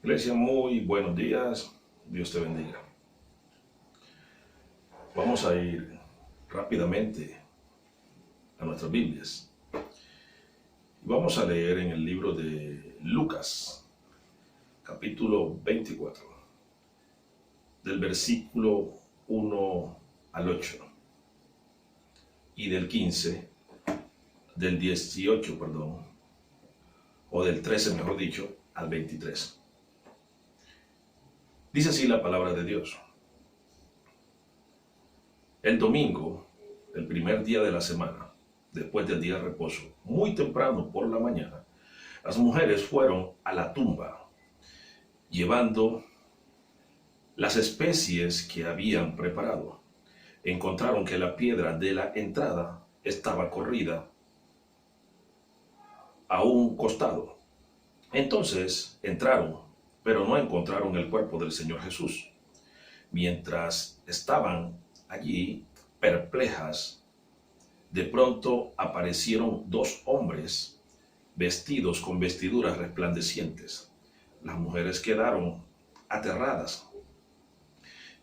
Iglesia, muy buenos días. Dios te bendiga. Vamos a ir rápidamente a nuestras Biblias. Vamos a leer en el libro de Lucas, capítulo 24, del versículo 1 al 8 y del 15, del 18, o del 13, mejor dicho, al 23. Dice así la palabra de Dios. El domingo, el primer día de la semana, después del día de reposo, muy temprano por la mañana, las mujeres fueron a la tumba, llevando las especies que habían preparado. Encontraron que la piedra de la entrada estaba corrida a un costado. Entonces entraron, pero no encontraron el cuerpo del Señor Jesús. Mientras estaban allí perplejas, de pronto aparecieron dos hombres vestidos con vestiduras resplandecientes. Las mujeres quedaron aterradas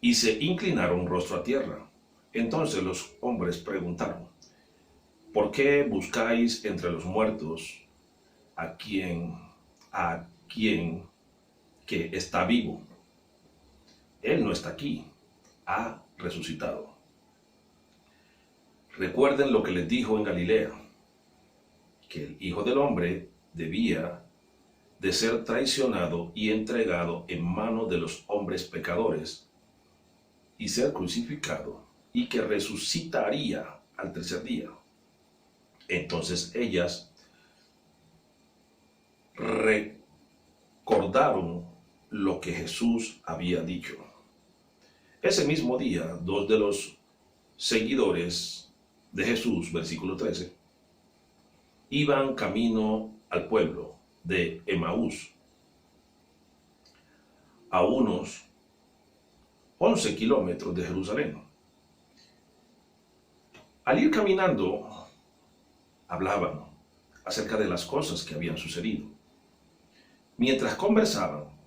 y se inclinaron rostro a tierra. Entonces los hombres preguntaron: ¿por qué buscáis entre los muertos a quien que está vivo? Él no está aquí, ha resucitado. Recuerden lo que les dijo en Galilea, que el Hijo del Hombre debía de ser traicionado y entregado en manos de los hombres pecadores y ser crucificado, y que resucitaría al tercer día. Entonces ellas recordaron lo que Jesús había dicho. Ese mismo día, dos de los seguidores de Jesús, versículo 13, iban camino al pueblo de Emaús, a unos 11 kilómetros de Jerusalén. Al ir caminando, hablaban acerca de las cosas que habían sucedido. Mientras conversaban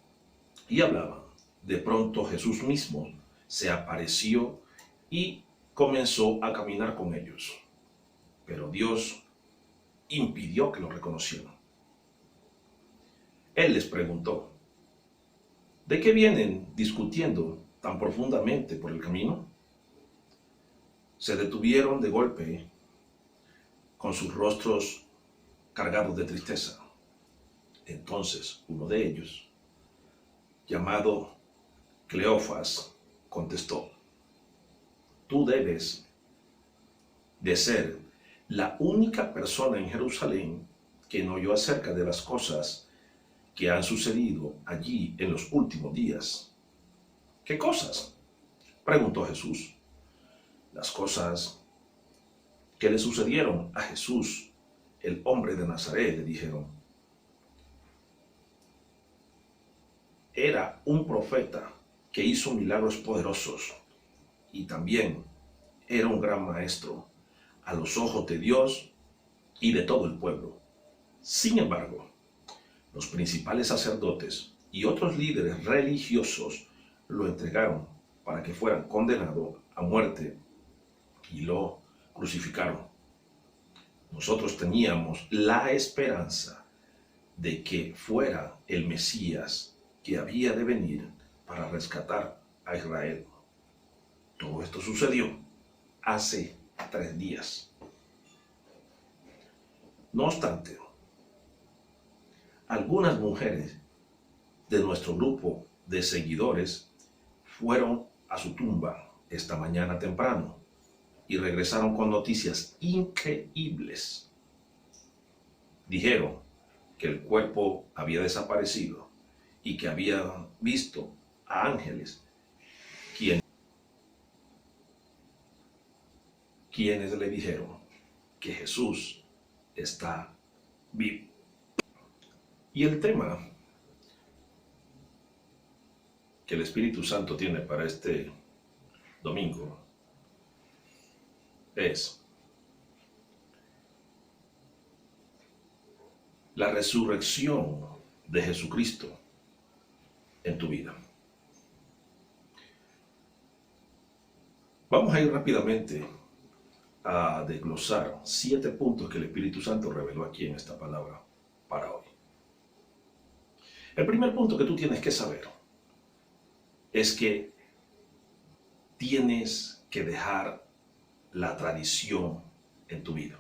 y hablaban, de pronto Jesús mismo se apareció y comenzó a caminar con ellos. Pero Dios impidió que lo reconocieran. Él les preguntó: ¿de qué vienen discutiendo tan profundamente por el camino? Se detuvieron de golpe con sus rostros cargados de tristeza. Entonces uno de ellos, llamado Cleofas, contestó: tú debes de ser la única persona en Jerusalén que no oyó acerca de las cosas que han sucedido allí en los últimos días. ¿Qué cosas?, preguntó Jesús. Las cosas que le sucedieron a Jesús, el hombre de Nazaret, le dijeron. Era un profeta que hizo milagros poderosos y también era un gran maestro a los ojos de Dios y de todo el pueblo. Sin embargo, los principales sacerdotes y otros líderes religiosos lo entregaron para que fuera condenado a muerte y lo crucificaron. Nosotros teníamos la esperanza de que fuera el Mesías que había de venir para rescatar a Israel. Todo esto sucedió hace 3 días. No obstante, algunas mujeres de nuestro grupo de seguidores fueron a su tumba esta mañana temprano y regresaron con noticias increíbles. Dijeron que el cuerpo había desaparecido y que habían visto a ángeles quienes le dijeron que Jesús está vivo. Y el tema que el Espíritu Santo tiene para este domingo es la resurrección de Jesucristo en tu vida. Vamos a ir rápidamente a desglosar 7 puntos que el Espíritu Santo reveló aquí en esta palabra para hoy. El primer punto que tú tienes que saber es que tienes que dejar la tradición en tu vida.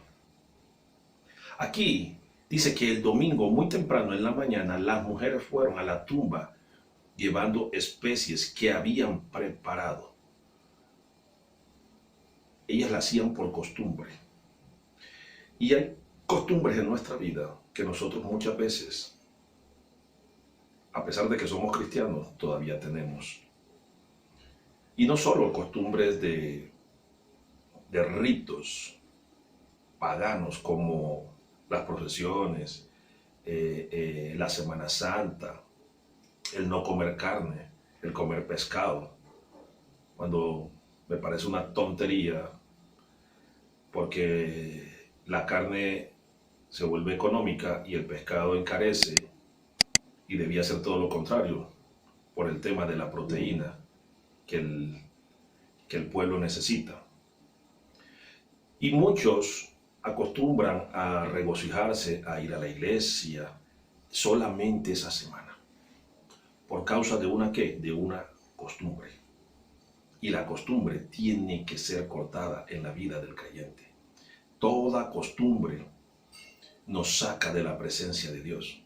Aquí dice que el domingo, muy temprano en la mañana, las mujeres fueron a la tumba llevando especies que habían preparado. Ellas la hacían por costumbre. Y hay costumbres en nuestra vida que nosotros muchas veces, a pesar de que somos cristianos, todavía tenemos. Y no solo costumbres de ritos paganos como las procesiones, la Semana Santa, el no comer carne, el comer pescado, cuando me parece una tontería porque la carne se vuelve económica y el pescado encarece, y debía ser todo lo contrario por el tema de la proteína que el pueblo necesita. Y muchos acostumbran a regocijarse, a ir a la iglesia solamente esa semana, por causa de una ¿qué? De una costumbre. Y la costumbre tiene que ser cortada en la vida del creyente. Toda costumbre nos saca de la presencia de Dios.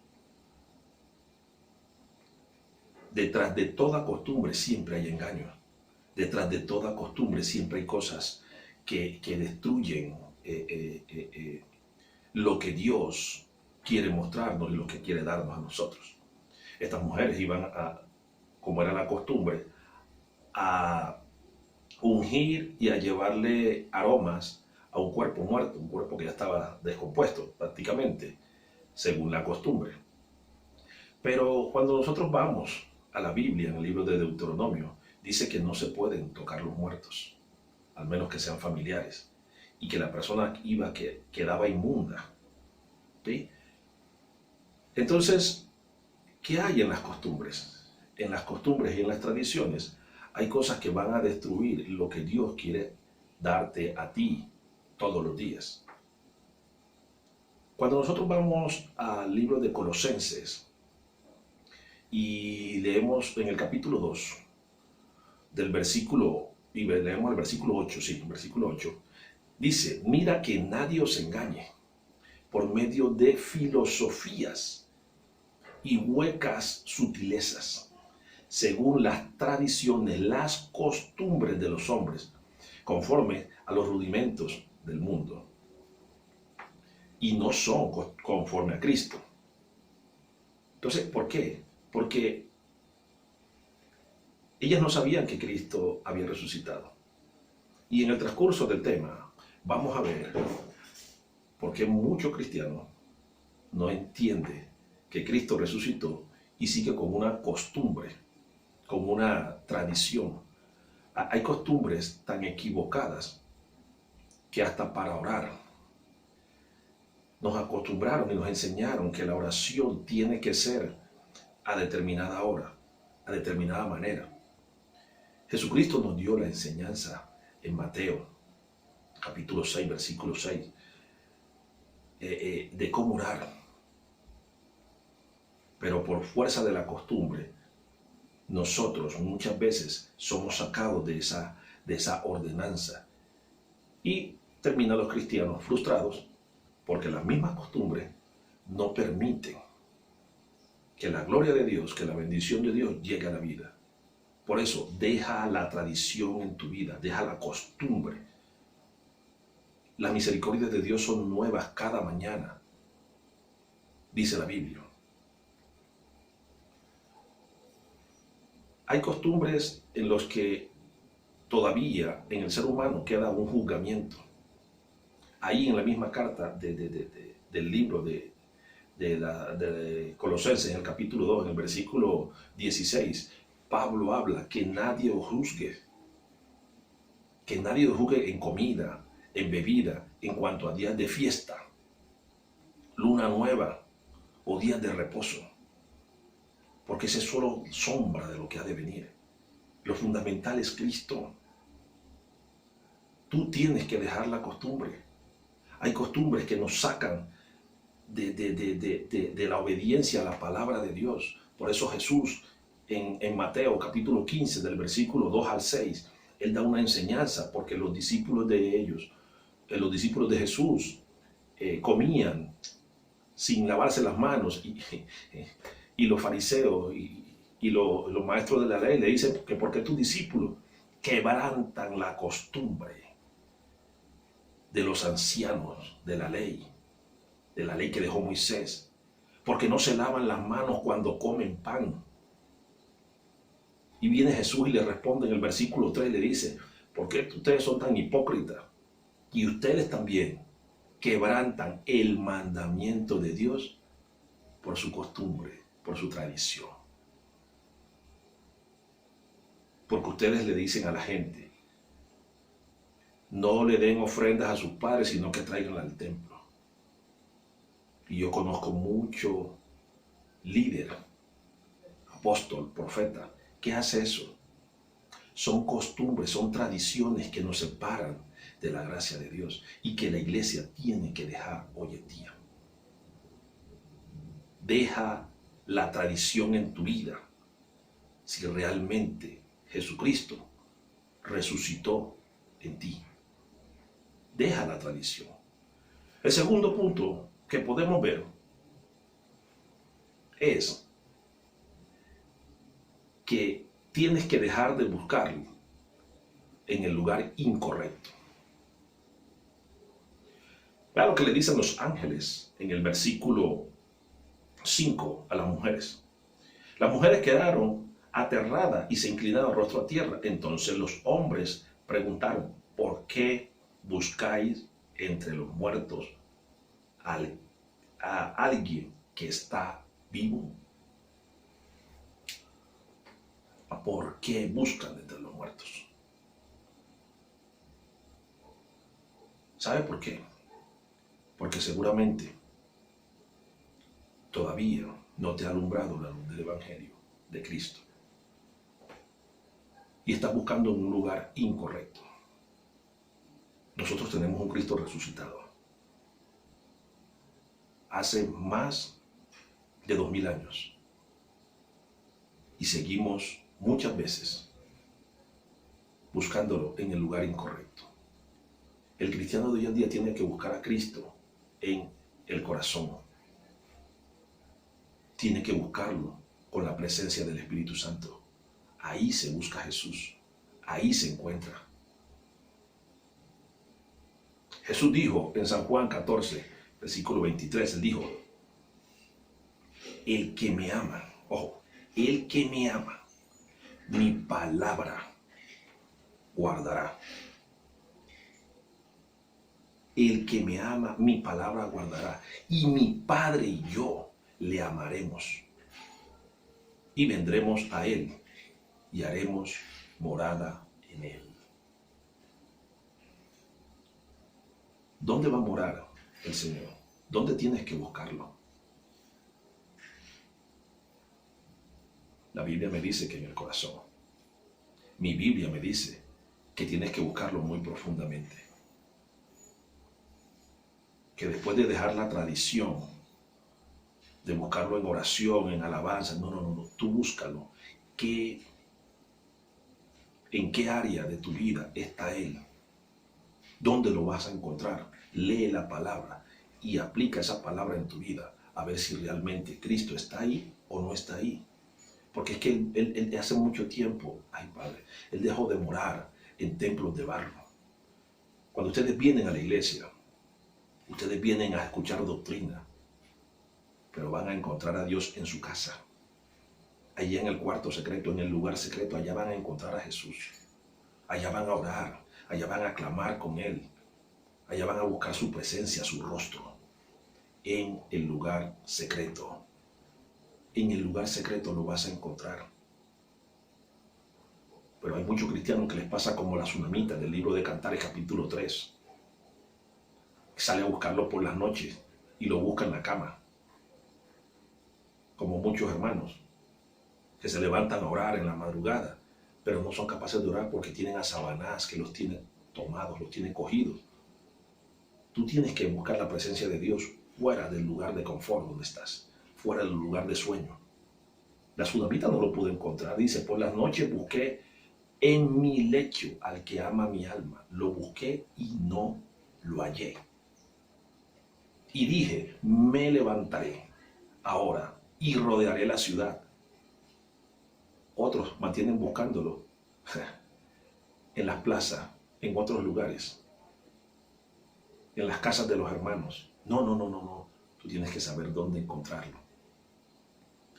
Detrás de toda costumbre siempre hay engaño. Detrás de toda costumbre siempre hay cosas que destruyen lo que Dios quiere mostrarnos y lo que quiere darnos a nosotros. Estas mujeres iban a, como era la costumbre, a ungir y a llevarle aromas a un cuerpo muerto, un cuerpo que ya estaba descompuesto prácticamente, según la costumbre. Pero cuando nosotros vamos a la Biblia, en el libro de Deuteronomio, dice que no se pueden tocar los muertos, al menos que sean familiares, y que la persona quedaba inmunda. ¿Sí? Entonces, ¿qué hay en las costumbres? En las costumbres y en las tradiciones hay cosas que van a destruir lo que Dios quiere darte a ti todos los días. Cuando nosotros vamos al libro de Colosenses y leemos en el capítulo 2 del versículo, y leemos el versículo 8, sí, el versículo 8, dice: mira que nadie os engañe por medio de filosofías y huecas sutilezas, según las tradiciones, las costumbres de los hombres, conforme a los rudimentos del mundo, y no son conforme a Cristo. Entonces, ¿por qué? Porque ellas no sabían que Cristo había resucitado. Y en el transcurso del tema vamos a ver por qué muchos cristianos no entienden que Cristo resucitó y sigue con una costumbre, con una tradición. Hay costumbres tan equivocadas que hasta para orar nos acostumbraron y nos enseñaron que la oración tiene que ser a determinada hora, a determinada manera. Jesucristo nos dio la enseñanza en Mateo, capítulo 6, versículo 6, de cómo orar. Pero por fuerza de la costumbre, nosotros muchas veces somos sacados de esa ordenanza y terminan los cristianos frustrados porque las mismas costumbres no permiten que la gloria de Dios, que la bendición de Dios llegue a la vida. Por eso, deja la tradición en tu vida, deja la costumbre. Las misericordias de Dios son nuevas cada mañana, dice la Biblia. Hay costumbres en los que todavía en el ser humano queda un juzgamiento. Ahí en la misma carta del libro de Colosenses, en el capítulo 2, en el versículo 16, Pablo habla que nadie os juzgue en comida, en bebida, en cuanto a días de fiesta, luna nueva o días de reposo. porque ese es solo sombra de lo que ha de venir. Lo fundamental es Cristo. Tú tienes que dejar la costumbre. Hay costumbres que nos sacan de la obediencia a la palabra de Dios. Por eso Jesús en Mateo capítulo 15 del versículo 2 al 6, Él da una enseñanza porque los discípulos de Jesús comían sin lavarse las manos y los fariseos y los maestros de la ley le dicen que porque tus discípulos quebrantan la costumbre de los ancianos de la ley que dejó Moisés, porque no se lavan las manos cuando comen pan. Y viene Jesús y le responde en el versículo 3, le dice, ¿por qué ustedes son tan hipócritas? Y ustedes también quebrantan el mandamiento de Dios por su costumbre, por su tradición. Porque ustedes le dicen a la gente, no le den ofrendas a sus padres, sino que traiganla al templo. Y yo conozco mucho líder, apóstol, profeta, que hace eso. Son costumbres, son tradiciones que nos separan de la gracia de Dios y que la iglesia tiene que dejar hoy en día. Deja la tradición en tu vida si realmente Jesucristo resucitó en ti. Deja la tradición. El segundo punto que podemos ver es que tienes que dejar de buscarlo en el lugar incorrecto. Vea lo que le dicen los ángeles en el versículo 5 a las mujeres. Las mujeres quedaron aterradas y se inclinaron rostro a tierra. Entonces los hombres preguntaron, ¿por qué buscáis entre los muertos a alguien que está vivo? ¿Por qué buscan entre los muertos? ¿Sabe por qué? Porque seguramente todavía no te ha alumbrado la luz del Evangelio de Cristo. Y estás buscando en un lugar incorrecto. Nosotros tenemos un Cristo resucitado. Hace más de 2000 años. Y seguimos muchas veces buscándolo en el lugar incorrecto. El cristiano de hoy en día tiene que buscar a Cristo en el corazón. Tiene que buscarlo con la presencia del Espíritu Santo. Ahí se busca a Jesús. Ahí se encuentra. Jesús dijo en San Juan 14, versículo 23, Él dijo, el que me ama, ojo, el que me ama, mi palabra guardará. El que me ama, mi palabra guardará. Y mi Padre y yo le amaremos. Y vendremos a Él y haremos morada en Él. ¿Dónde va a morar el Señor? ¿Dónde tienes que buscarlo? La Biblia me dice que en el corazón. Mi Biblia me dice que tienes que buscarlo muy profundamente. Que después de dejar la tradición, de buscarlo en oración, en alabanza, no, tú búscalo. ¿En qué área de tu vida está Él? ¿Dónde lo vas a encontrar? Lee la palabra y aplica esa palabra en tu vida a ver si realmente Cristo está ahí o no está ahí. Porque es que él hace mucho tiempo, ay Padre, Él dejó de morar en templos de barro. Cuando ustedes vienen a la iglesia, ustedes vienen a escuchar doctrina, pero van a encontrar a Dios en su casa. Allá en el cuarto secreto, en el lugar secreto, allá van a encontrar a Jesús. Allá van a orar, allá van a clamar con Él. Allá van a buscar su presencia, su rostro. En el lugar secreto. En el lugar secreto lo vas a encontrar. Pero hay muchos cristianos que les pasa como la tsunamita del libro de Cantares capítulo 3. Sale a buscarlo por las noches y lo busca en la cama. Como muchos hermanos. que se levantan a orar en la madrugada, pero no son capaces de orar porque tienen a Satanás que los tiene tomados, los tiene cogidos. Tú tienes que buscar la presencia de Dios fuera del lugar de confort donde estás, fuera del lugar de sueño. La tsunamita no lo pudo encontrar. Dice, por las noches busqué en mi lecho al que ama mi alma. Lo busqué y no lo hallé. Y dije, me levantaré ahora y rodearé la ciudad. Otros mantienen buscándolo en las plazas, en otros lugares, en las casas de los hermanos. No. Tú tienes que saber dónde encontrarlo.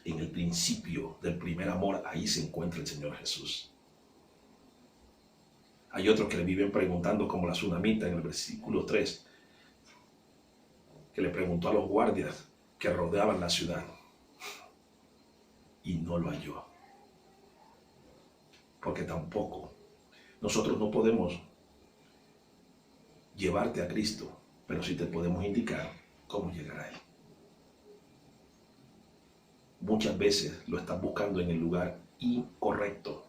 En el principio del primer amor, ahí se encuentra el Señor Jesús. Hay otros que le viven preguntando, como la tsunamita en el versículo 3, que le preguntó a los guardias que rodeaban la ciudad y no lo halló. Porque tampoco nosotros no podemos llevarte a Cristo, pero sí te podemos indicar cómo llegar a Él. Muchas veces lo estás buscando en el lugar incorrecto,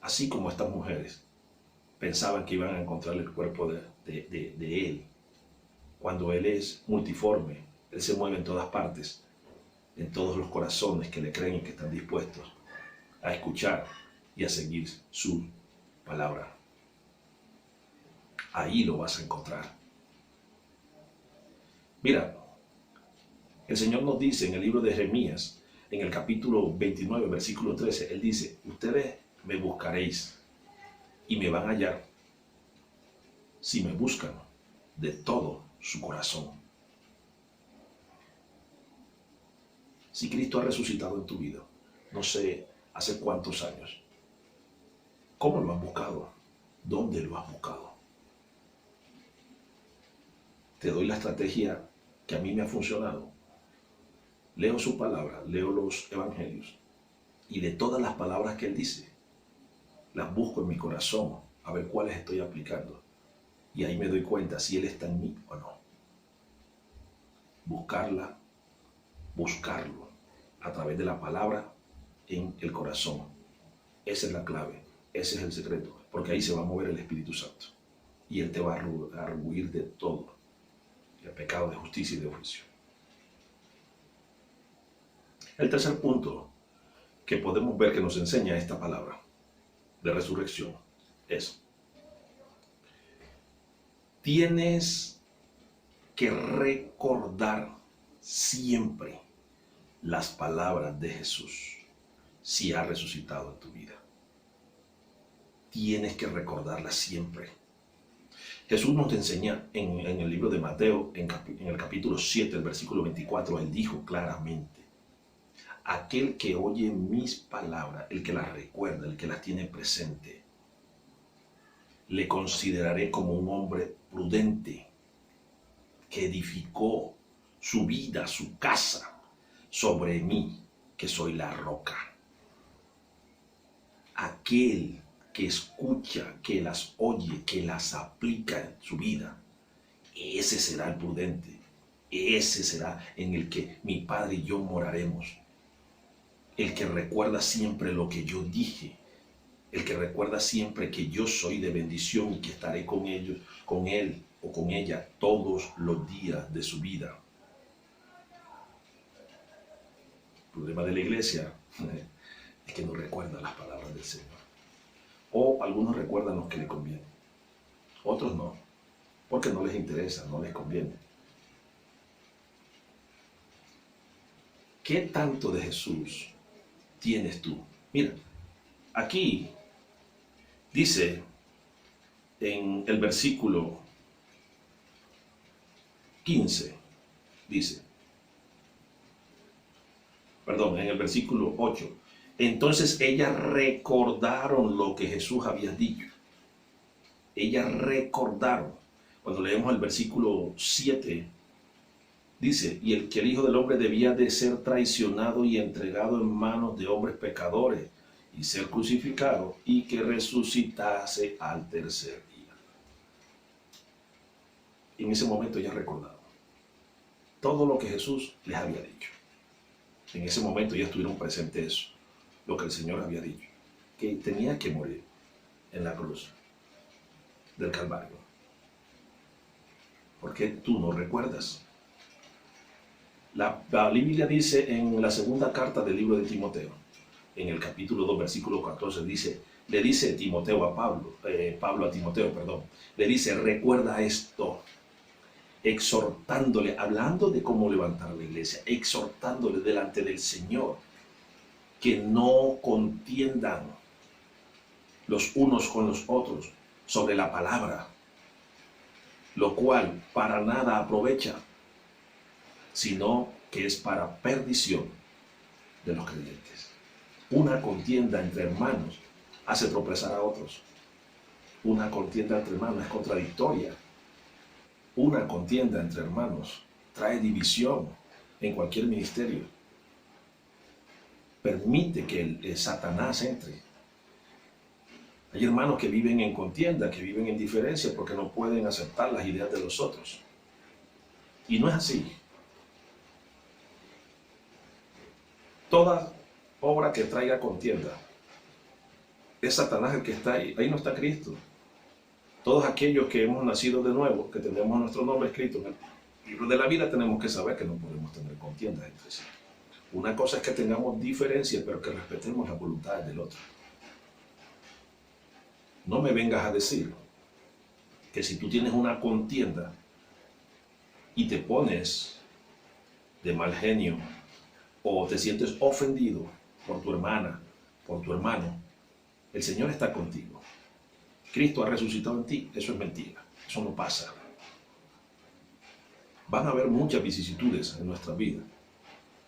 así como estas mujeres pensaban que iban a encontrar el cuerpo de Él, cuando Él es multiforme. Él se mueve en todas partes, en todos los corazones que le creen y que están dispuestos a escuchar y a seguir su palabra. Ahí lo vas a encontrar. Mira, el Señor nos dice en el libro de Jeremías, en el capítulo 29, versículo 13, Él dice, ustedes me buscaréis y me van a hallar si me buscan de todo su corazón. Si Cristo ha resucitado en tu vida, no sé hace cuántos años, ¿cómo lo has buscado? ¿Dónde lo has buscado? Te doy la estrategia que a mí me ha funcionado. Leo su palabra, leo los evangelios y de todas las palabras que Él dice, las busco en mi corazón a ver cuáles estoy aplicando. Y ahí me doy cuenta si Él está en mí o no. Buscarlo a través de la palabra en el corazón. Esa es la clave, ese es el secreto, porque ahí se va a mover el Espíritu Santo y Él te va a argüir de todo, de pecado, de justicia y de juicio. El tercer punto que podemos ver que nos enseña esta palabra de resurrección es: tienes que recordar siempre las palabras de Jesús si ha resucitado en tu vida. Tienes que recordarlas siempre. Jesús nos enseña en el libro de Mateo, en el capítulo 7, el versículo 24, Él dijo claramente: aquel que oye mis palabras, el que las recuerda, el que las tiene presente, le consideraré como un hombre prudente que edificó su vida, su casa, sobre mí, que soy la roca. Aquel que escucha, que las oye, que las aplica en su vida, ese será el prudente, ese será en el que mi Padre y yo moraremos. El que recuerda siempre lo que yo dije, el que recuerda siempre que yo soy de bendición y que estaré con ellos, con él o con ella todos los días de su vida. El problema de la iglesia es que no recuerda las palabras del Señor. O algunos recuerdan los que les conviene, otros no, porque no les interesa, no les conviene. ¿Qué tanto de Jesús tienes tú? Mira, aquí dice en el versículo 15, en el versículo 8, entonces ellas recordaron lo que Jesús había dicho. Ellas recordaron. Cuando leemos el versículo 7, dice, y el Hijo del Hombre debía de ser traicionado y entregado en manos de hombres pecadores y ser crucificado y que resucitase al tercer día. En ese momento ellas recordaron todo lo que Jesús les había dicho. En ese momento ya estuvieron presentes eso. lo que el Señor había dicho, que tenía que morir en la cruz del Calvario. ¿Por qué tú no recuerdas? La Biblia dice en la segunda carta del libro de Timoteo, en el capítulo 2, versículo 14, le dice Timoteo a Pablo a Timoteo, le dice, recuerda esto, exhortándole, hablando de cómo levantar la iglesia, exhortándole delante del Señor, que no contiendan los unos con los otros sobre la palabra, lo cual para nada aprovecha, sino que es para perdición de los creyentes. Una contienda entre hermanos hace tropezar a otros. Una contienda entre hermanos es contradictoria. Una contienda entre hermanos trae división en cualquier ministerio. Permite que el Satanás entre. Hay hermanos que viven en contienda, que viven en diferencia porque no pueden aceptar las ideas de los otros. Y no es así. Toda obra que traiga contienda es Satanás el que está ahí. Ahí no está Cristo. Todos aquellos que hemos nacido de nuevo, que tenemos nuestro nombre escrito en el libro de la vida, tenemos que saber que no podemos tener contiendas entre sí. Una cosa es que tengamos diferencias, pero que respetemos las voluntades del otro. No me vengas a decir que si tú tienes una contienda y te pones de mal genio o te sientes ofendido por tu hermana, por tu hermano, el Señor está contigo. Cristo ha resucitado en ti. Eso es mentira. Eso no pasa. Van a haber muchas vicisitudes en nuestra vida,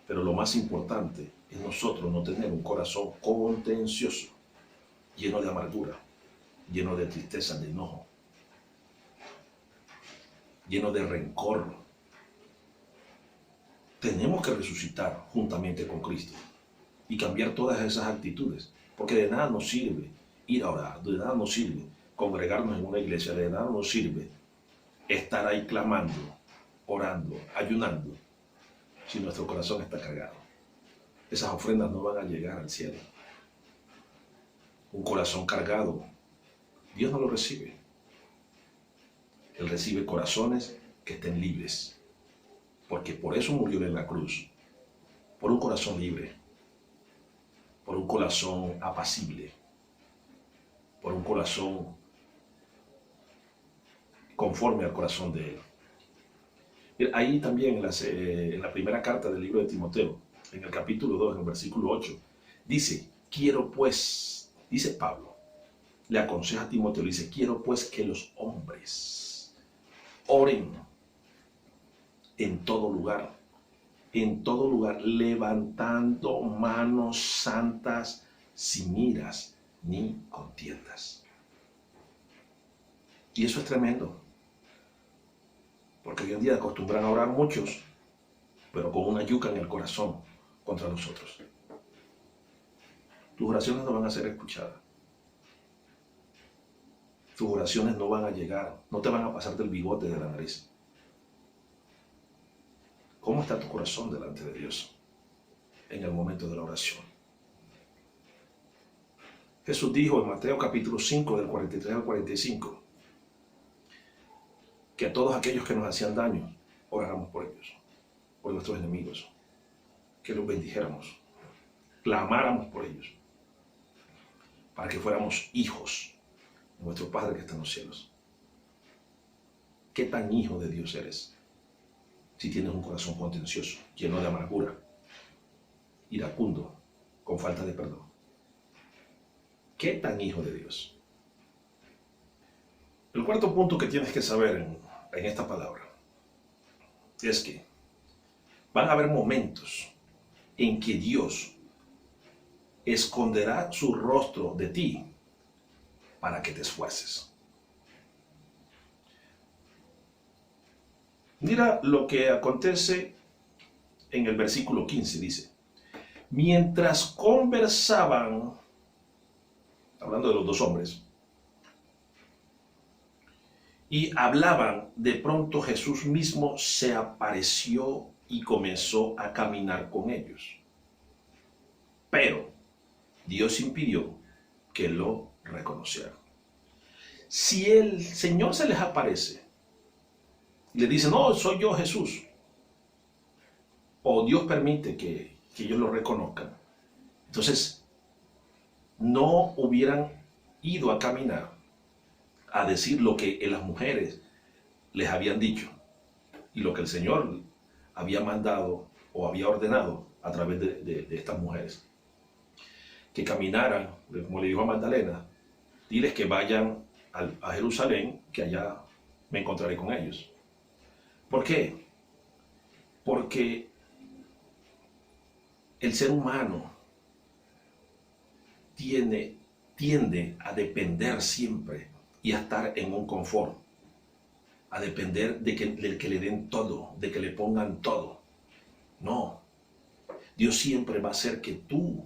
pero lo más importante es nosotros no tener un corazón contencioso, lleno de amargura, lleno de tristeza, de enojo, lleno de rencor. Tenemos que resucitar juntamente con Cristo y cambiar todas esas actitudes, porque de nada nos sirve ir a orar, de nada nos sirve congregarnos en una iglesia, de nada nos sirve estar ahí clamando, orando, ayunando, si nuestro corazón está cargado. Esas ofrendas no van a llegar al cielo. Un corazón cargado, Dios no lo recibe. Él recibe corazones que estén libres, porque por eso murió en la cruz, por un corazón libre, por un corazón apacible, por un corazón conforme al corazón de Él. Ahí también en la primera carta del libro de Timoteo, en el capítulo 2, en el versículo 8, dice, quiero pues, dice Pablo, le aconseja a Timoteo, le dice, quiero pues que los hombres oren en todo lugar, levantando manos santas sin iras ni contiendas. Y eso es tremendo, porque hoy en día acostumbran a orar muchos, pero con una yuca en el corazón contra nosotros. Tus oraciones no van a ser escuchadas. Tus oraciones no van a llegar, no te van a pasar del bigote de la nariz. ¿Cómo está tu corazón delante de Dios en el momento de la oración? Jesús dijo en Mateo capítulo 5, del 43 al 45, que a todos aquellos que nos hacían daño, oráramos por ellos, por nuestros enemigos, que los bendijéramos, clamáramos por ellos, para que fuéramos hijos de nuestro Padre que está en los cielos. ¿Qué tan hijo de Dios eres? Si tienes un corazón contencioso, lleno de amargura, iracundo, con falta de perdón. ¿Qué tan hijo de Dios? El cuarto punto que tienes que saber en esta palabra es que van a haber momentos en que Dios esconderá su rostro de ti para que te esfuerces. Mira lo que acontece en el versículo 15, dice, mientras conversaban, hablando de los dos hombres, y hablaban, de pronto Jesús mismo se apareció y comenzó a caminar con ellos. Pero Dios impidió que lo reconocieran. Si el Señor se les aparece y le dice, no, soy yo Jesús, o Dios permite que ellos lo reconozcan, entonces no hubieran ido a caminar a decir lo que las mujeres les habían dicho y lo que el Señor había mandado o había ordenado a través de estas mujeres. Que caminaran, como le dijo a Magdalena, diles que vayan a Jerusalén, que allá me encontraré con ellos. ¿Por qué? Porque el ser humano tiende a depender siempre y a estar en un confort, a depender de que le den todo, de que le pongan todo. No, Dios siempre va a hacer que tú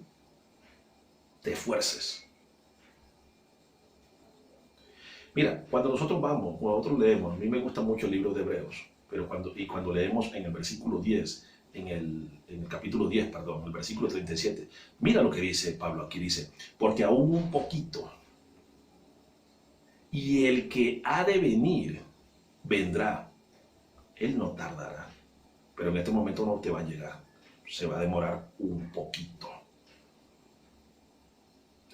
te esfuerces. Mira, cuando nosotros leemos, a mí me gusta mucho el libro de Hebreos, pero cuando leemos en el versículo 10, en el capítulo 10, perdón, el versículo 37, mira lo que dice Pablo aquí, dice, porque aún un poquito, y el que ha de venir, vendrá, él no tardará, pero en este momento no te va a llegar, se va a demorar un poquito.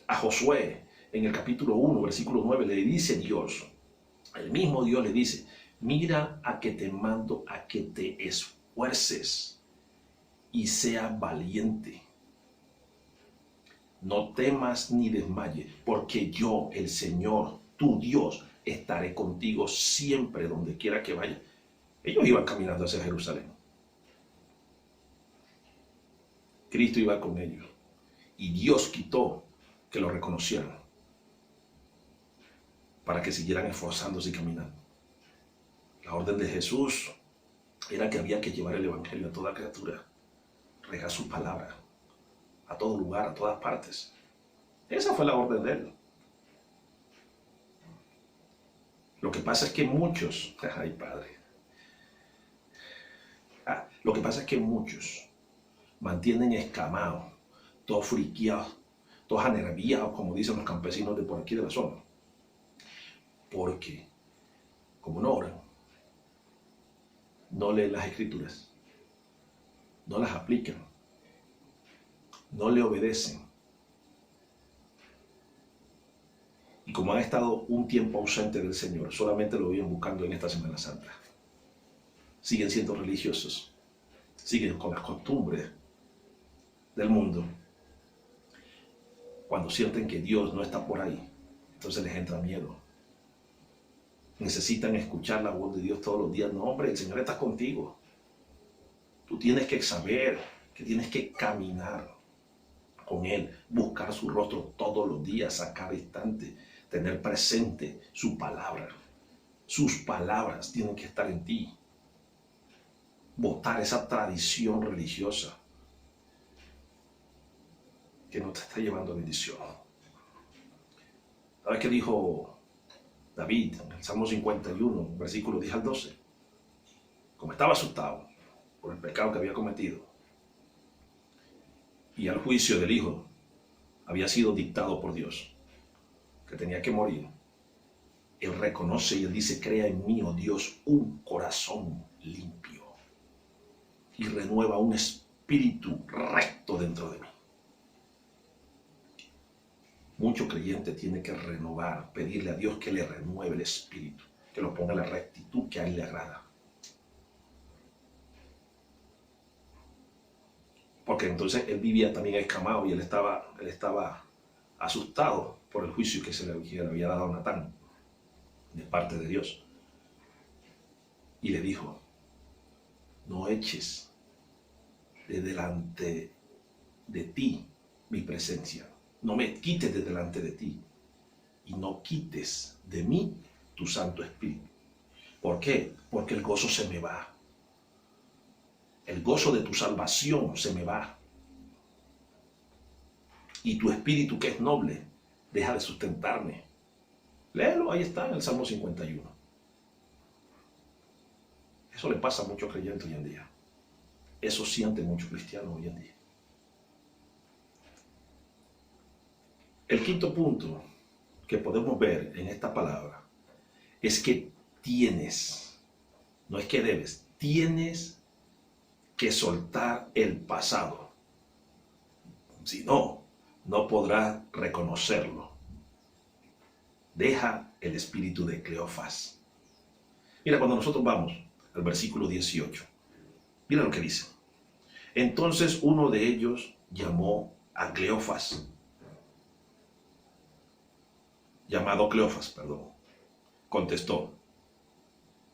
A Josué, en el capítulo 1, versículo 9, le dice Dios, el mismo Dios le dice, mira a que te mando a que te esfuerces y seas valiente. No temas ni desmayes, porque yo, el Señor, tu Dios, estaré contigo siempre donde quiera que vayas. Ellos iban caminando hacia Jerusalén. Cristo iba con ellos. Y Dios quitó que lo reconocieran para que siguieran esforzándose y caminando. La orden de Jesús era que había que llevar el evangelio a toda criatura, regar su palabra a todo lugar, a todas partes. Esa fue la orden de él. Lo que pasa es que muchos, ay padre, lo que pasa es que muchos mantienen escamados, todos friqueados, todos anerviados, como dicen los campesinos de por aquí de la zona. Porque, como no oran, no leen las escrituras, no las aplican, no le obedecen. Y como han estado un tiempo ausente del Señor, solamente lo viven buscando en esta Semana Santa. Siguen siendo religiosos, siguen con las costumbres del mundo. Cuando sienten que Dios no está por ahí, entonces les entra miedo. Necesitan escuchar la voz de Dios todos los días. No, hombre, el Señor está contigo. Tú tienes que saber que tienes que caminar con Él, buscar su rostro todos los días, a cada instante, tener presente su palabra. Sus palabras tienen que estar en ti. Botar esa tradición religiosa que no te está llevando a bendición. ¿Sabes qué dijo David en el Salmo 51, versículo 10 al 12? Como estaba asustado por el pecado que había cometido y el juicio del Hijo había sido dictado por Dios, que tenía que morir, él reconoce y él dice, crea en mí, oh Dios, un corazón limpio y renueva un espíritu recto dentro de mí. Mucho creyente tiene que renovar, pedirle a Dios que le renueve el espíritu, que lo ponga en la rectitud que a Él le agrada. Porque entonces él vivía también escamado y él estaba asustado por el juicio que se le había dado a Natán de parte de Dios. Y le dijo, no eches de delante de ti mi presencia. No me quites de delante de ti y no quites de mí tu Santo Espíritu. ¿Por qué? Porque el gozo se me va. El gozo de tu salvación se me va. Y tu espíritu que es noble deja de sustentarme. Léelo, ahí está en el Salmo 51. Eso le pasa a muchos creyentes hoy en día. Eso sienten muchos cristianos hoy en día. El quinto punto que podemos ver en esta palabra es que tienes, no es que debes, tienes que soltar el pasado. Si no, no podrás reconocerlo. Deja el espíritu de Cleofás. Mira, cuando nosotros vamos al versículo 18, mira lo que dice. Entonces uno de ellos llamó a Cleofás, contestó,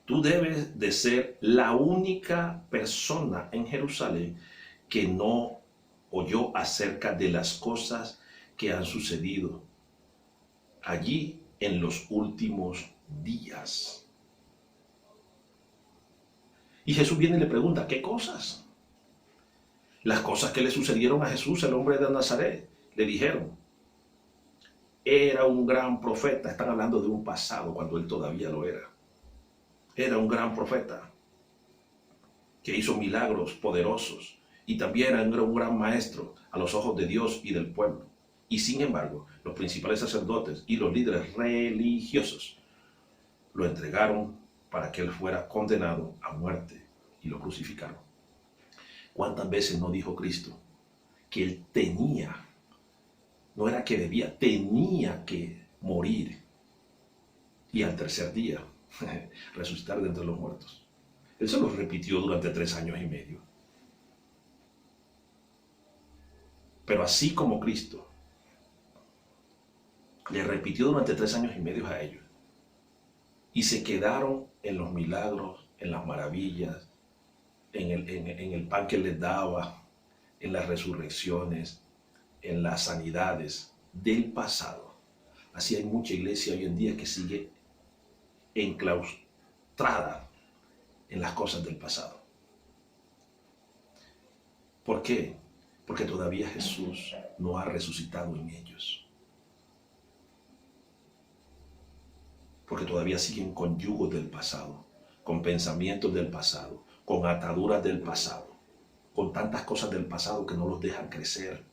tú debes de ser la única persona en Jerusalén que no oyó acerca de las cosas que han sucedido allí en los últimos días. Y Jesús viene y le pregunta, ¿qué cosas? Las cosas que le sucedieron a Jesús, el hombre de Nazaret, le dijeron. Era un gran profeta, están hablando de un pasado cuando él todavía lo era. Era un gran profeta que hizo milagros poderosos y también era un gran maestro a los ojos de Dios y del pueblo. Y sin embargo, los principales sacerdotes y los líderes religiosos lo entregaron para que él fuera condenado a muerte y lo crucificaron. ¿Cuántas veces no dijo Cristo que él tenía, no era que debía, tenía que morir y al tercer día resucitar de entre los muertos? Él se lo repitió durante 3 años y medio. Pero así como Cristo le repitió durante 3 años y medio a ellos, y se quedaron en los milagros, en las maravillas, en el pan que les daba, en las resurrecciones, en las sanidades del pasado. Así hay mucha iglesia hoy en día que sigue enclaustrada en las cosas del pasado. ¿Por qué? Porque todavía Jesús no ha resucitado en ellos. Porque todavía siguen con yugos del pasado, con pensamientos del pasado, con ataduras del pasado, con tantas cosas del pasado que no los dejan crecer.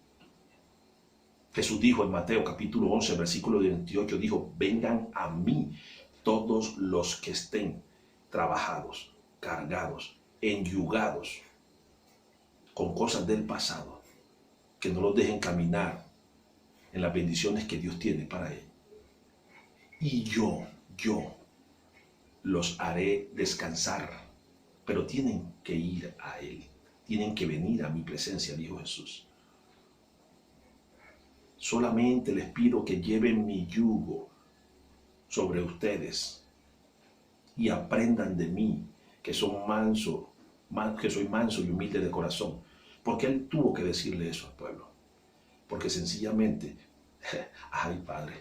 Jesús dijo en Mateo capítulo 11, versículo 28, dijo, vengan a mí todos los que estén trabajados, cargados, enyugados, con cosas del pasado, que no los dejen caminar en las bendiciones que Dios tiene para él. Y yo los haré descansar, pero tienen que ir a Él, tienen que venir a mi presencia, dijo Jesús. Solamente les pido que lleven mi yugo sobre ustedes y aprendan de mí, que soy manso y humilde de corazón. Porque Él tuvo que decirle eso al pueblo. Porque sencillamente, ay Padre,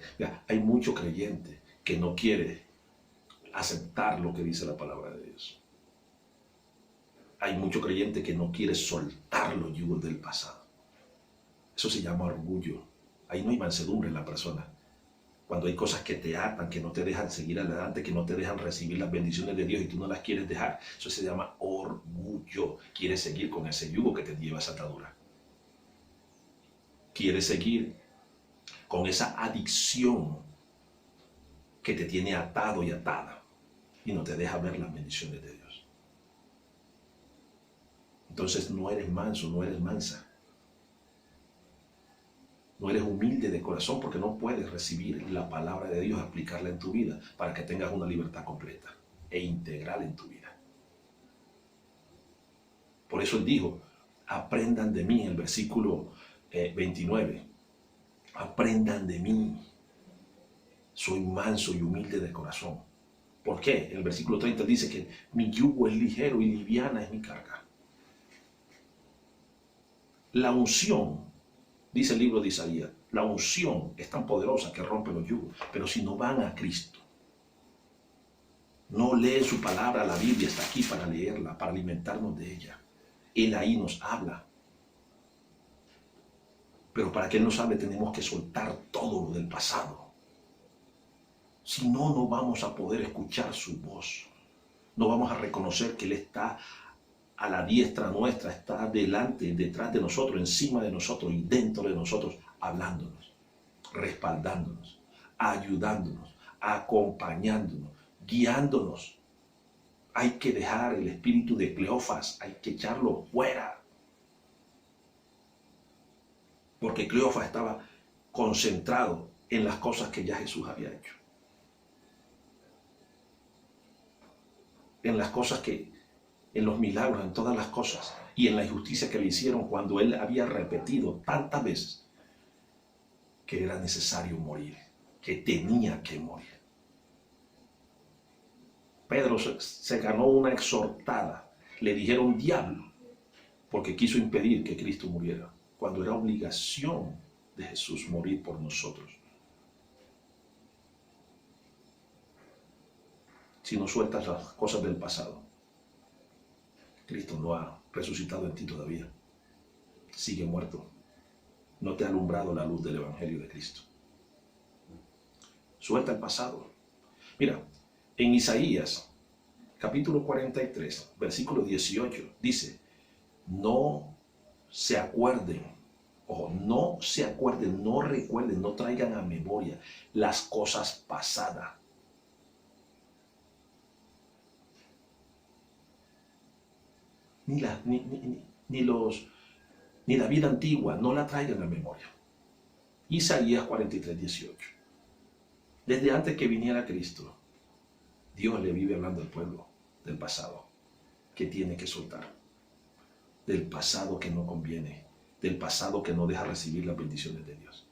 hay mucho creyente que no quiere aceptar lo que dice la palabra de Dios. Hay mucho creyente que no quiere soltar los yugos del pasado. Eso se llama orgullo. Ahí no hay mansedumbre en la persona. Cuando hay cosas que te atan, que no te dejan seguir adelante, que no te dejan recibir las bendiciones de Dios y tú no las quieres dejar, eso se llama orgullo. Quieres seguir con ese yugo que te lleva a esa atadura. Quieres seguir con esa adicción que te tiene atado y atada y no te deja ver las bendiciones de Dios. Entonces no eres manso, no eres mansa. No eres humilde de corazón porque no puedes recibir la palabra de Dios, aplicarla en tu vida para que tengas una libertad completa e integral en tu vida. Por eso Él dijo, aprendan de mí, en el versículo 29. Aprendan de mí. Soy manso y humilde de corazón. ¿Por qué? El versículo 30 dice que mi yugo es ligero y liviana es mi carga. La unción, dice el libro de Isaías, la unción es tan poderosa que rompe los yugos. Pero si no van a Cristo, no leen su palabra, la Biblia está aquí para leerla, para alimentarnos de ella. Él ahí nos habla. Pero para que Él nos hable tenemos que soltar todo lo del pasado. Si no, no vamos a poder escuchar su voz. No vamos a reconocer que Él está a la diestra nuestra, está delante, detrás de nosotros, encima de nosotros y dentro de nosotros, hablándonos. respaldándonos, ayudándonos, acompañándonos, guiándonos. Hay que dejar el espíritu de Cleofas, hay que echarlo fuera. Porque Cleofas estaba concentrado en las cosas que ya Jesús había hecho. En las cosas en los milagros, en todas las cosas, y en la injusticia que le hicieron cuando él había repetido tantas veces que era necesario morir, que tenía que morir. Pedro se ganó una exhortada, le dijeron diablo, porque quiso impedir que Cristo muriera, cuando era obligación de Jesús morir por nosotros. Si no sueltas las cosas del pasado, Cristo no ha resucitado en ti todavía. Sigue muerto. No te ha alumbrado la luz del Evangelio de Cristo. Suelta el pasado. Mira, en Isaías, capítulo 43, versículo 18, dice, no se acuerden, no recuerden, no traigan a memoria las cosas pasadas. Ni la vida antigua, no la traigan a memoria. Isaías 43, 18. Desde antes que viniera Cristo, Dios le vive hablando al pueblo del pasado, que tiene que soltar, del pasado que no conviene, del pasado que no deja recibir las bendiciones de Dios.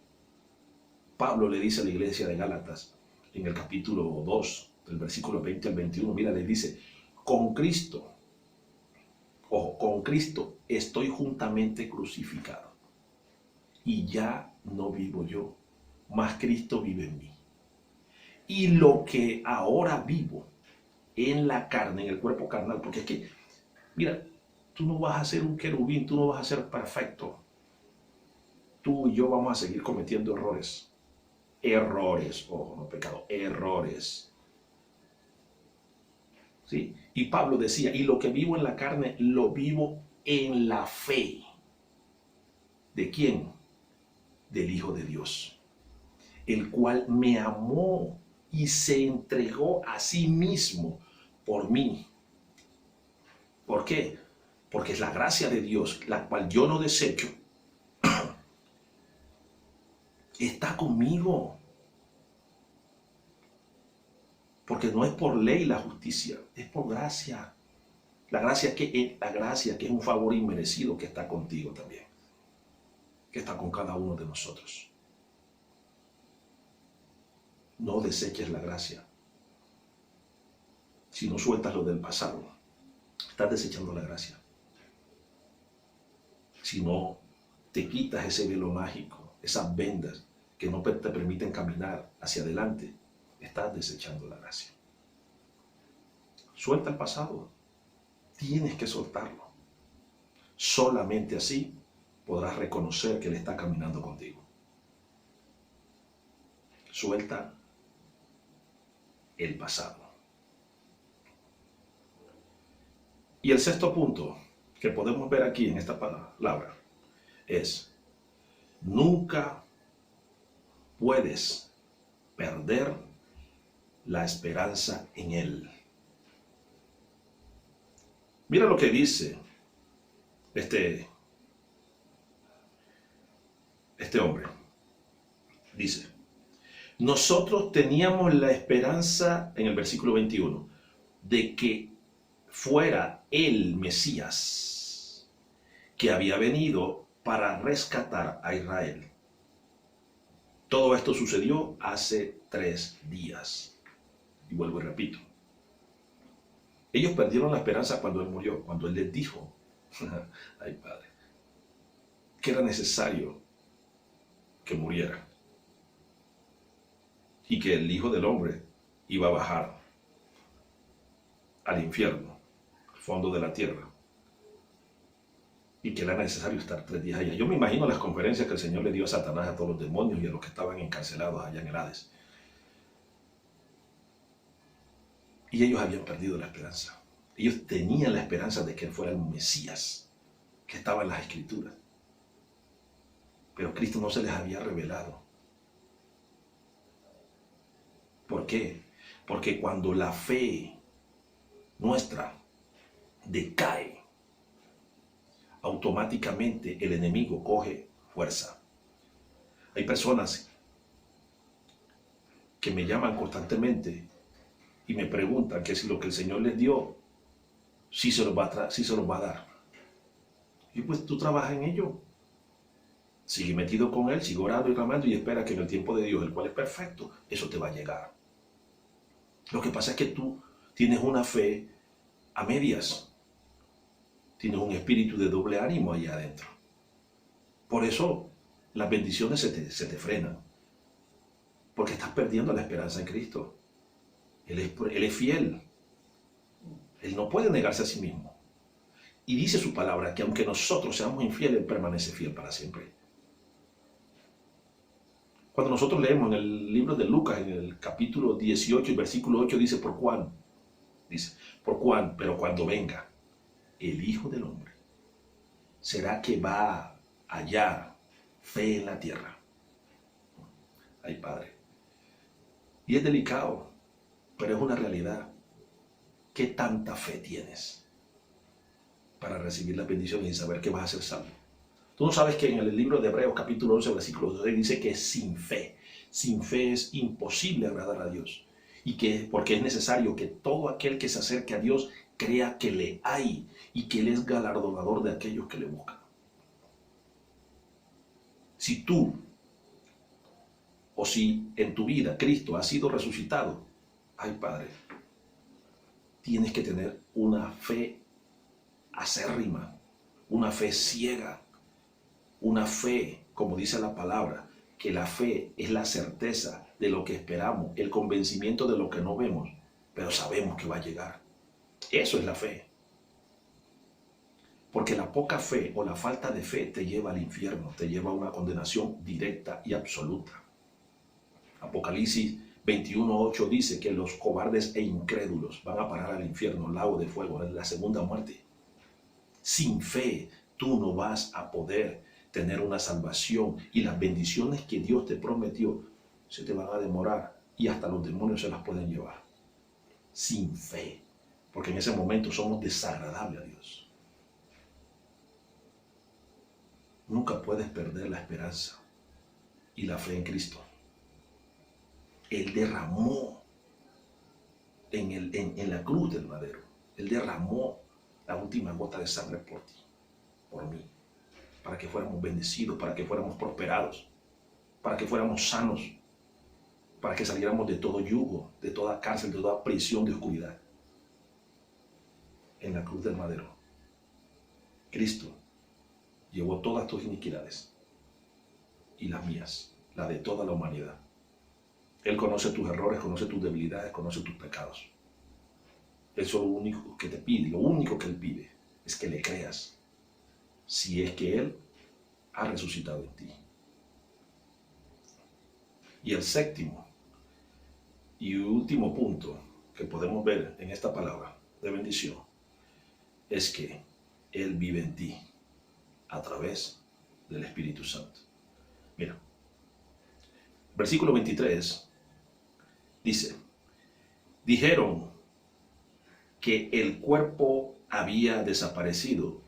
Pablo le dice a la iglesia de Gálatas, en el capítulo 2, del versículo 20 al 21, mira, le dice, con Cristo estoy juntamente crucificado, y ya no vivo yo, mas Cristo vive en mí. Y lo que ahora vivo en la carne, en el cuerpo carnal, porque es que, mira, tú no vas a ser un querubín, tú no vas a ser perfecto. Tú y yo vamos a seguir cometiendo errores. Errores, ojo, no pecado, errores. ¿Sí? Y Pablo decía, y lo que vivo en la carne, lo vivo en la fe. ¿De quién? Del Hijo de Dios, el cual me amó y se entregó a sí mismo por mí. ¿Por qué? Porque es la gracia de Dios, la cual yo no desecho, está conmigo. Porque no es por ley la justicia, es por gracia. La gracia que es un favor inmerecido que está contigo también, que está con cada uno de nosotros. No deseches la gracia. Si no sueltas lo del pasado, estás desechando la gracia. Si no te quitas ese velo mágico, esas vendas que no te permiten caminar hacia adelante, estás desechando la gracia. Suelta el pasado. Tienes que soltarlo. Solamente así podrás reconocer que Él está caminando contigo. Suelta el pasado. Y el sexto punto que podemos ver aquí en esta palabra es: nunca puedes perder la esperanza en Él. Mira lo que dice este hombre. Dice, nosotros teníamos la esperanza, en el versículo 21, de que fuera el Mesías, que había venido para rescatar a Israel. Todo esto sucedió hace 3 días. Y vuelvo y repito. Ellos perdieron la esperanza cuando Él murió, cuando Él les dijo, ay Padre, que era necesario que muriera. Y que el Hijo del Hombre iba a bajar al infierno, al fondo de la tierra. Y que era necesario estar 3 días allá. Yo me imagino las conferencias que el Señor le dio a Satanás, a todos los demonios y a los que estaban encarcelados allá en el Hades. Y ellos habían perdido la esperanza. Ellos tenían la esperanza de que Él fuera el Mesías, que estaba en las Escrituras. Pero Cristo no se les había revelado. ¿Por qué? Porque cuando la fe nuestra decae, automáticamente el enemigo coge fuerza. Hay personas que me llaman constantemente y me preguntan que si lo que el Señor les dio, sí se los va a dar. Y pues tú trabajas en ello. Sigue metido con Él, sigue orando y clamando y espera que en el tiempo de Dios, el cual es perfecto, eso te va a llegar. Lo que pasa es que tú tienes una fe a medias. Tienes un espíritu de doble ánimo allá adentro. Por eso las bendiciones se te frenan. Porque estás perdiendo la esperanza en Cristo. Él es fiel. Él no puede negarse a sí mismo. Y dice su palabra que aunque nosotros seamos infieles, Él permanece fiel para siempre. Cuando nosotros leemos en el libro de Lucas, en el capítulo 18 y versículo 8, dice, ¿por cuán? Dice, ¿por cuán? Pero cuando venga el Hijo del Hombre, ¿será que va a hallar fe en la tierra? Ay, Padre. Y es delicado, pero es una realidad. ¿Qué tanta fe tienes para recibir las bendiciones y saber que vas a ser salvo? Tú no sabes que en el libro de Hebreos capítulo 11, versículo 12 dice que sin fe es imposible agradar a Dios. Y que porque es necesario que todo aquel que se acerque a Dios crea que le hay y que Él es galardonador de aquellos que le buscan. Si tú o si en tu vida Cristo ha sido resucitado, ay Padre, tienes que tener una fe acérrima, una fe ciega, una fe, como dice la palabra, que la fe es la certeza de lo que esperamos, el convencimiento de lo que no vemos, pero sabemos que va a llegar. Eso es la fe. Porque la poca fe o la falta de fe te lleva al infierno, te lleva a una condenación directa y absoluta. Apocalipsis 21:8 dice que los cobardes e incrédulos van a parar al infierno, lago de fuego, en la segunda muerte. Sin fe, tú no vas a poder tener una salvación y las bendiciones que Dios te prometió se te van a demorar y hasta los demonios se las pueden llevar. Sin fe, porque en ese momento somos desagradables a Dios. Nunca puedes perder la esperanza y la fe en Cristo. Él derramó en la cruz del madero. Él derramó la última gota de sangre por ti, por mí, para que fuéramos bendecidos, para que fuéramos prosperados, para que fuéramos sanos, para que saliéramos de todo yugo, de toda cárcel, de toda prisión de oscuridad. En la cruz del madero, Cristo llevó todas tus iniquidades y las mías, la de toda la humanidad. Él conoce tus errores, conoce tus debilidades, conoce tus pecados. Eso es lo único que te pide, lo único que Él pide es que le creas, si es que Él ha resucitado en ti. Y el séptimo y último punto que podemos ver en esta palabra de bendición es que Él vive en ti a través del Espíritu Santo. Mira, versículo 23 dice, dijeron que el cuerpo había desaparecido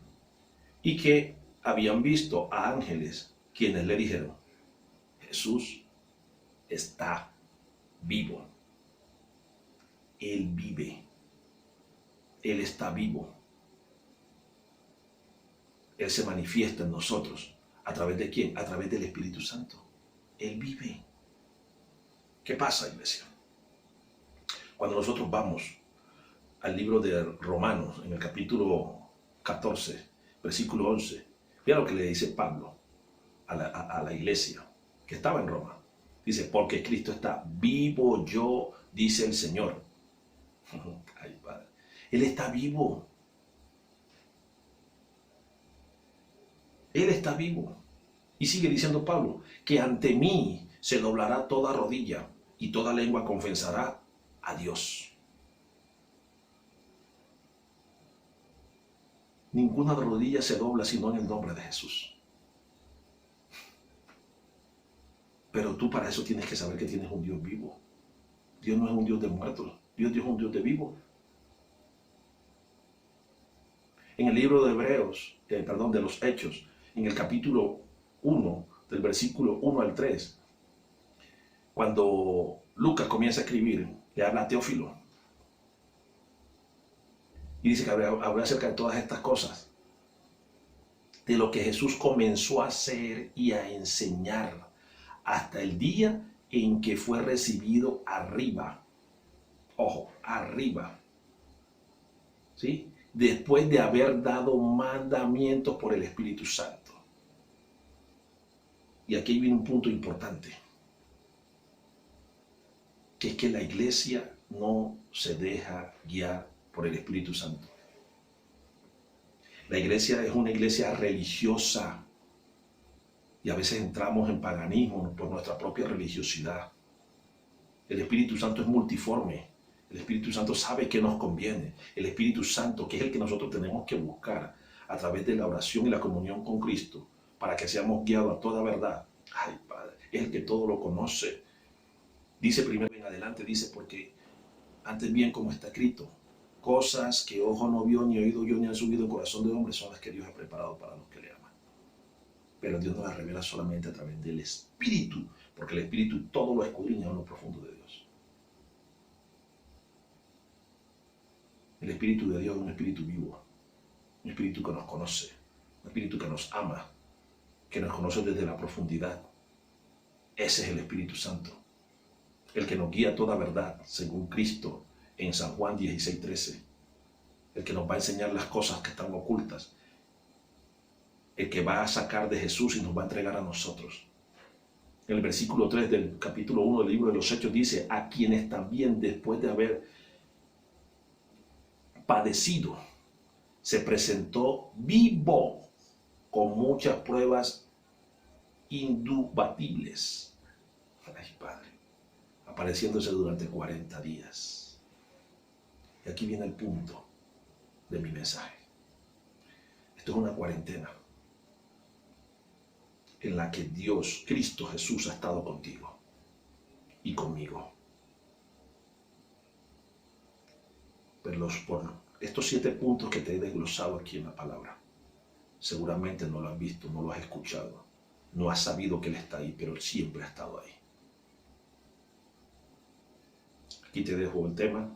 y que habían visto a ángeles quienes le dijeron, Jesús está vivo. Él vive. Él está vivo. Él se manifiesta en nosotros. ¿A través de quién? A través del Espíritu Santo. Él vive. ¿Qué pasa, iglesia? Cuando nosotros vamos al libro de Romanos, en el capítulo 14, versículo 11, mira lo que le dice Pablo a la iglesia que estaba en Roma. Dice, porque Cristo está vivo yo, dice el Señor. Ay, Padre. Él está vivo. Él está vivo. Y sigue diciendo Pablo, que ante mí se doblará toda rodilla y toda lengua confesará a Dios. Ninguna rodilla se dobla sino en el nombre de Jesús. Pero tú para eso tienes que saber que tienes un Dios vivo. Dios no es un Dios de muertos, Dios es un Dios de vivos. En el libro de Hebreos, de los Hechos, en el capítulo 1, del versículo 1 al 3, cuando Lucas comienza a escribir, le habla a Teófilo y dice que habla acerca de todas estas cosas, de lo que Jesús comenzó a hacer y a enseñar hasta el día en que fue recibido arriba. Ojo, arriba. ¿Sí? Después de haber dado mandamientos por el Espíritu Santo. Y aquí viene un punto importante, que es que la iglesia no se deja guiar por el Espíritu Santo. La iglesia es una iglesia religiosa y a veces entramos en paganismo por nuestra propia religiosidad. El Espíritu Santo es multiforme. El Espíritu Santo sabe qué nos conviene. El Espíritu Santo, que es el que nosotros tenemos que buscar a través de la oración y la comunión con Cristo, para que seamos guiados a toda verdad. Ay, Padre, es el que todo lo conoce. Dice primero en adelante, dice, porque antes bien como está escrito, cosas que ojo no vio, ni oído yo, ni han subido en corazón de hombre, son las que Dios ha preparado para los que le aman. Pero Dios nos las revela solamente a través del Espíritu, porque el Espíritu todo lo escudriña en lo profundo de Dios. El Espíritu de Dios es un Espíritu vivo, un Espíritu que nos conoce, un Espíritu que nos ama, que nos conoce desde la profundidad. Ese es el Espíritu Santo, el que nos guía a toda verdad, según Cristo en San Juan 16:13, el que nos va a enseñar las cosas que están ocultas, el que va a sacar de Jesús y nos va a entregar a nosotros. En el versículo 3 del capítulo 1 del libro de los Hechos dice, a quienes también después de haber padecido, se presentó vivo con muchas pruebas indubatibles. Ay, Padre, apareciéndose durante 40 días. Y aquí viene el punto de mi mensaje. Esto es una cuarentena en la que Dios, Cristo Jesús, ha estado contigo y conmigo. Pero por estos 7 puntos que te he desglosado aquí en la palabra, seguramente no lo has visto, no lo has escuchado, no has sabido que Él está ahí, pero Él siempre ha estado ahí. Aquí te dejo el tema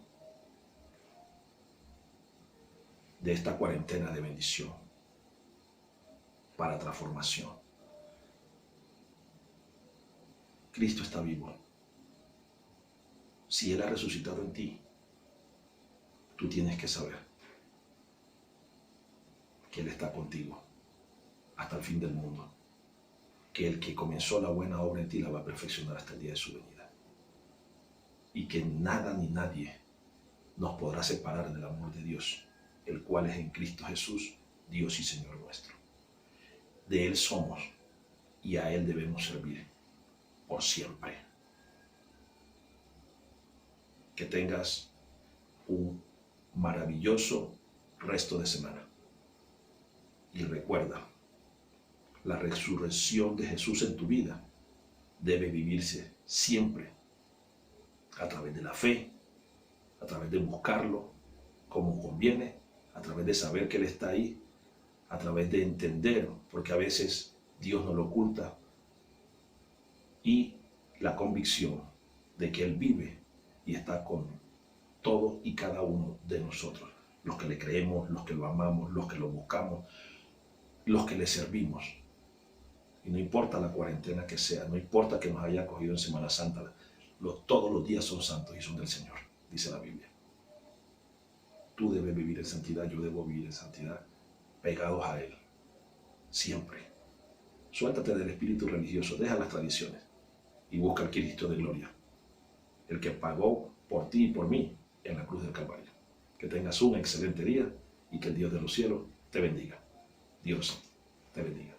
de esta cuarentena de bendición para transformación. Cristo está vivo. Si Él ha resucitado en ti, tú tienes que saber que Él está contigo hasta el fin del mundo. Que el que comenzó la buena obra en ti la va a perfeccionar hasta el día de su venida. Y que nada ni nadie nos podrá separar del amor de Dios, el cual es en Cristo Jesús, Dios y Señor nuestro. De Él somos y a Él debemos servir por siempre. Que tengas un maravilloso resto de semana. Y recuerda, la resurrección de Jesús en tu vida debe vivirse siempre a través de la fe, a través de buscarlo como conviene, a través de saber que Él está ahí, a través de entender, porque a veces Dios nos lo oculta, y la convicción de que Él vive y está con todos y cada uno de nosotros, los que le creemos, los que lo amamos, los que lo buscamos, los que le servimos. Y no importa la cuarentena que sea, no importa que nos haya cogido en Semana Santa, todos los días son santos y son del Señor, dice la Biblia. Tú debes vivir en santidad, yo debo vivir en santidad, pegados a Él, siempre. Suéltate del espíritu religioso, deja las tradiciones y busca al Cristo de gloria, el que pagó por ti y por mí en la cruz del Calvario. Que tengas un excelente día y que el Dios de los cielos te bendiga. Dios te bendiga.